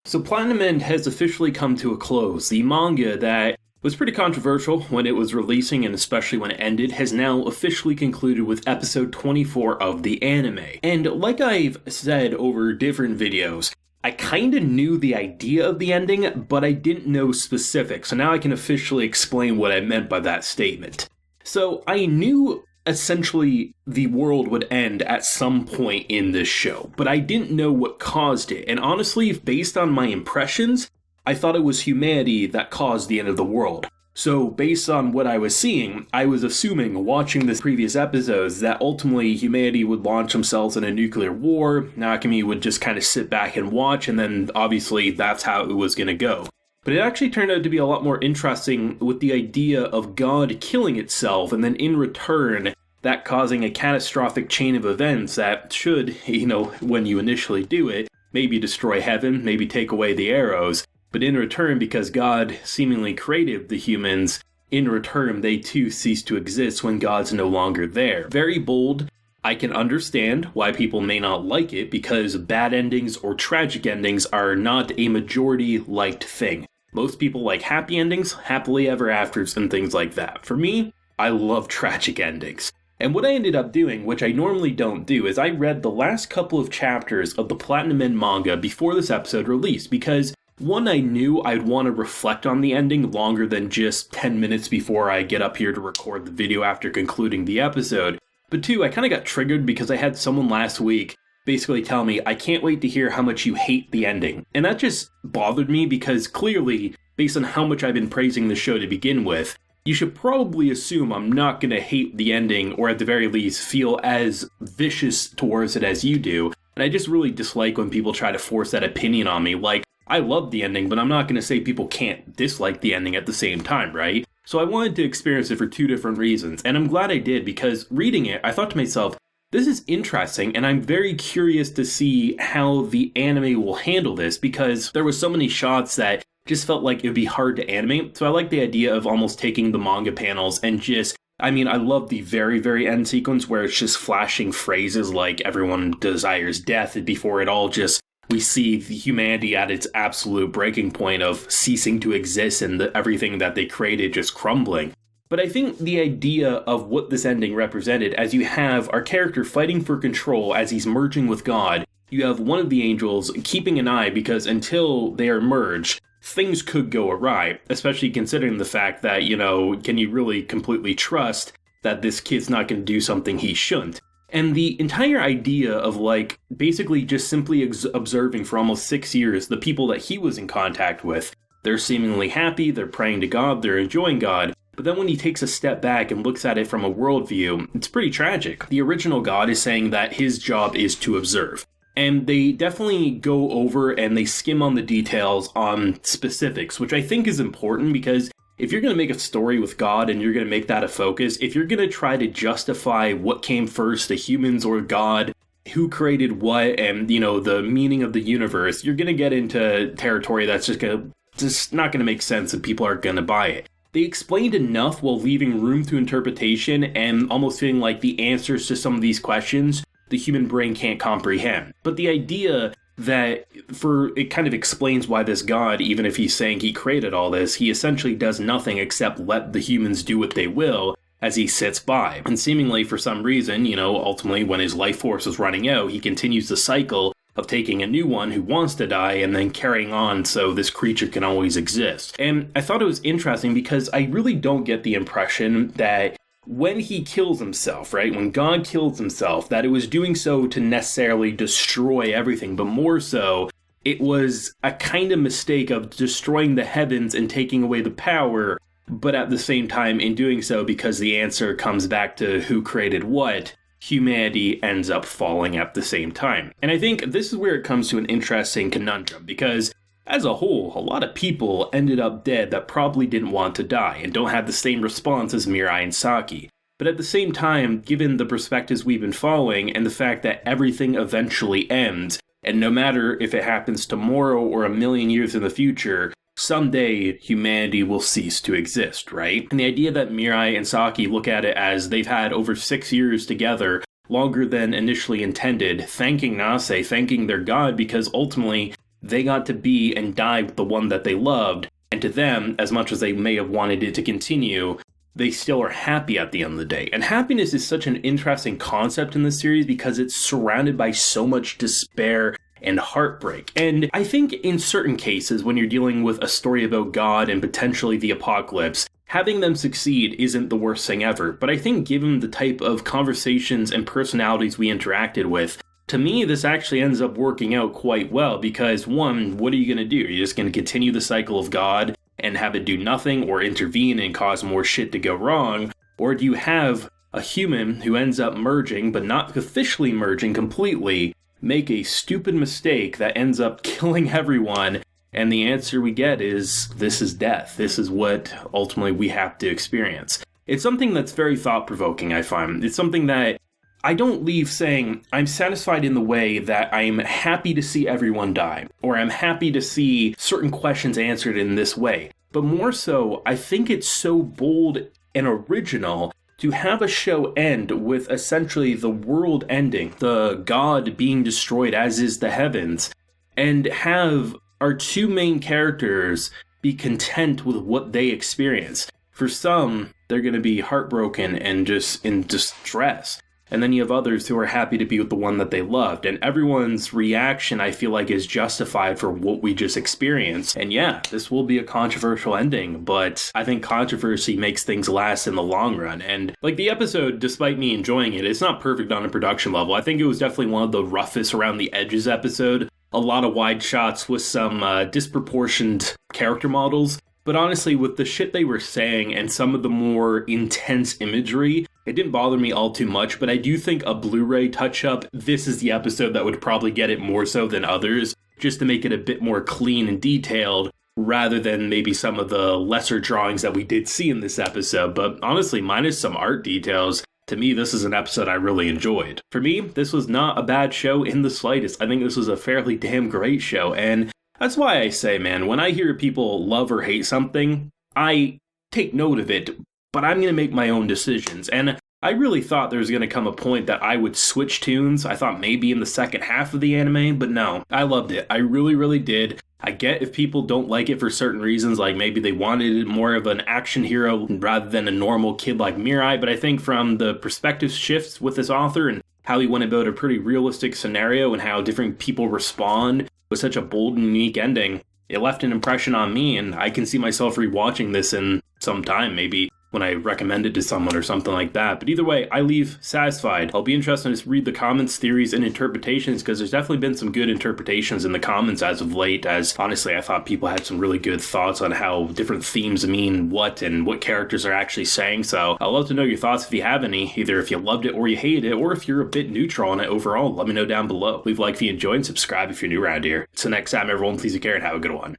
So Platinum End has officially come to a close. The manga that was pretty controversial when it was releasing and especially when it ended has now officially concluded with episode 24 of the anime. And like I've said over different videos, I kinda knew the idea of the ending, but I didn't know specifics, so now I can officially explain what I meant by that statement. So I knew essentially the world would end at some point in this show, but I didn't know what caused it, and honestly, based on my impressions, I thought it was humanity that caused the end of the world. So based on what I was seeing, I was assuming, watching the previous episodes, that ultimately humanity would launch themselves in a nuclear war, Nakami would just kind of sit back and watch, and then obviously that's how it was going to go. But it actually turned out to be a lot more interesting with the idea of God killing itself, and then in return, that causing a catastrophic chain of events that should, when you initially do it, maybe destroy heaven, maybe take away the arrows, but in return, because God seemingly created the humans, in return they too cease to exist when God's no longer there. Very bold. I can understand why people may not like it, because bad endings or tragic endings are not a majority-liked thing. Most people like happy endings, happily ever afters, and things like that. For me, I love tragic endings. And what I ended up doing, which I normally don't do, is I read the last couple of chapters of the Platinum End manga before this episode released, because one, I knew I'd want to reflect on the ending longer than just 10 minutes before I get up here to record the video after concluding the episode. But two, I kind of got triggered because I had someone last week basically tell me, I can't wait to hear how much you hate the ending. And that just bothered me because clearly, based on how much I've been praising the show to begin with, you should probably assume I'm not going to hate the ending, or at the very least feel as vicious towards it as you do. And I just really dislike when people try to force that opinion on me. Like, I love the ending, but I'm not going to say people can't dislike the ending at the same time, right? So I wanted to experience it for two different reasons, and I'm glad I did, because reading it, I thought to myself, this is interesting, and I'm very curious to see how the anime will handle this, because there were so many shots that just felt like it would be hard to animate. So I like the idea of almost taking the manga panels and just, I love the very, very end sequence where it's just flashing phrases like everyone desires death before it all just, we see the humanity at its absolute breaking point of ceasing to exist and everything that they created just crumbling. But I think the idea of what this ending represented, as you have our character fighting for control as he's merging with God, you have one of the angels keeping an eye because until they are merged, things could go awry, especially considering the fact that, can you really completely trust that this kid's not going to do something he shouldn't? And the entire idea of, basically just simply observing for almost 6 years the people that he was in contact with, they're seemingly happy, they're praying to God, they're enjoying God, but then when he takes a step back and looks at it from a worldview, it's pretty tragic. The original God is saying that his job is to observe. And they definitely go over and they skim on the details on specifics, which I think is important because if you're going to make a story with God and you're going to make that a focus, if you're going to try to justify what came first, the humans or God, who created what, and, the meaning of the universe, you're going to get into territory that's just not going to make sense and people aren't going to buy it. They explained enough while leaving room to interpretation and almost feeling like the answers to some of these questions the human brain can't comprehend. But the idea that it kind of explains why this God, even if he's saying he created all this, he essentially does nothing except let the humans do what they will as he sits by. And seemingly for some reason, ultimately when his life force is running out, he continues the cycle of taking a new one who wants to die and then carrying on so this creature can always exist. And I thought it was interesting because I really don't get the impression that when he kills himself, right, when God kills himself, that it was doing so to necessarily destroy everything, but more so, it was a kind of mistake of destroying the heavens and taking away the power, but at the same time, in doing so, because the answer comes back to who created what, humanity ends up falling at the same time. And I think this is where it comes to an interesting conundrum, because as a whole, a lot of people ended up dead that probably didn't want to die and don't have the same response as Mirai and Saki. But at the same time, given the perspectives we've been following and the fact that everything eventually ends, and no matter if it happens tomorrow or a million years in the future, someday humanity will cease to exist, right? And the idea that Mirai and Saki look at it as they've had over 6 years together, longer than initially intended, thanking Nase, thanking their god, because ultimately they got to be and die with the one that they loved. And to them, as much as they may have wanted it to continue, they still are happy at the end of the day. And happiness is such an interesting concept in this series because it's surrounded by so much despair and heartbreak. And I think in certain cases, when you're dealing with a story about God and potentially the apocalypse, having them succeed isn't the worst thing ever. But I think given the type of conversations and personalities we interacted with, to me, this actually ends up working out quite well because, one, what are you going to do? You're just going to continue the cycle of God and have it do nothing or intervene and cause more shit to go wrong? Or do you have a human who ends up merging, but not officially merging completely, make a stupid mistake that ends up killing everyone? And the answer we get is, this is death. This is what ultimately we have to experience. It's something that's very thought-provoking, I find. It's something that I don't leave saying, I'm satisfied in the way that I'm happy to see everyone die, or I'm happy to see certain questions answered in this way. But more so, I think it's so bold and original to have a show end with essentially the world ending, the God being destroyed as is the heavens, and have our two main characters be content with what they experience. For some, they're going to be heartbroken and just in distress. And then you have others who are happy to be with the one that they loved. And everyone's reaction, I feel like, is justified for what we just experienced. And yeah, this will be a controversial ending, but I think controversy makes things last in the long run. And like the episode, despite me enjoying it, it's not perfect on a production level. I think it was definitely one of the roughest around the edges episode. A lot of wide shots with some disproportioned character models. But honestly, with the shit they were saying and some of the more intense imagery, it didn't bother me all too much, but I do think a Blu-ray touch-up, this is the episode that would probably get it more so than others, just to make it a bit more clean and detailed, rather than maybe some of the lesser drawings that we did see in this episode. But honestly, minus some art details, to me, this is an episode I really enjoyed. For me, this was not a bad show in the slightest. I think this was a fairly damn great show, and that's why I say, man, when I hear people love or hate something, I take note of it, but I'm going to make my own decisions. And I really thought there was going to come a point that I would switch tunes. I thought maybe in the second half of the anime, but no, I loved it. I really, really did. I get if people don't like it for certain reasons, like maybe they wanted more of an action hero rather than a normal kid like Mirai, but I think from the perspective shifts with this author and how he went about a pretty realistic scenario and how different people respond with such a bold and unique ending, it left an impression on me, and I can see myself rewatching this in some time, maybe when I recommend it to someone or something like that. But either way, I leave satisfied. I'll be interested to read the comments, theories, and interpretations, because there's definitely been some good interpretations in the comments as of late, as honestly I thought people had some really good thoughts on how different themes mean what and what characters are actually saying. So I'd love to know your thoughts if you have any, either if you loved it or you hated it, or if you're a bit neutral on it overall. Let me know down below. Leave a like if you enjoyed and subscribe if you're new around here. Till next time, everyone, please take care and have a good one.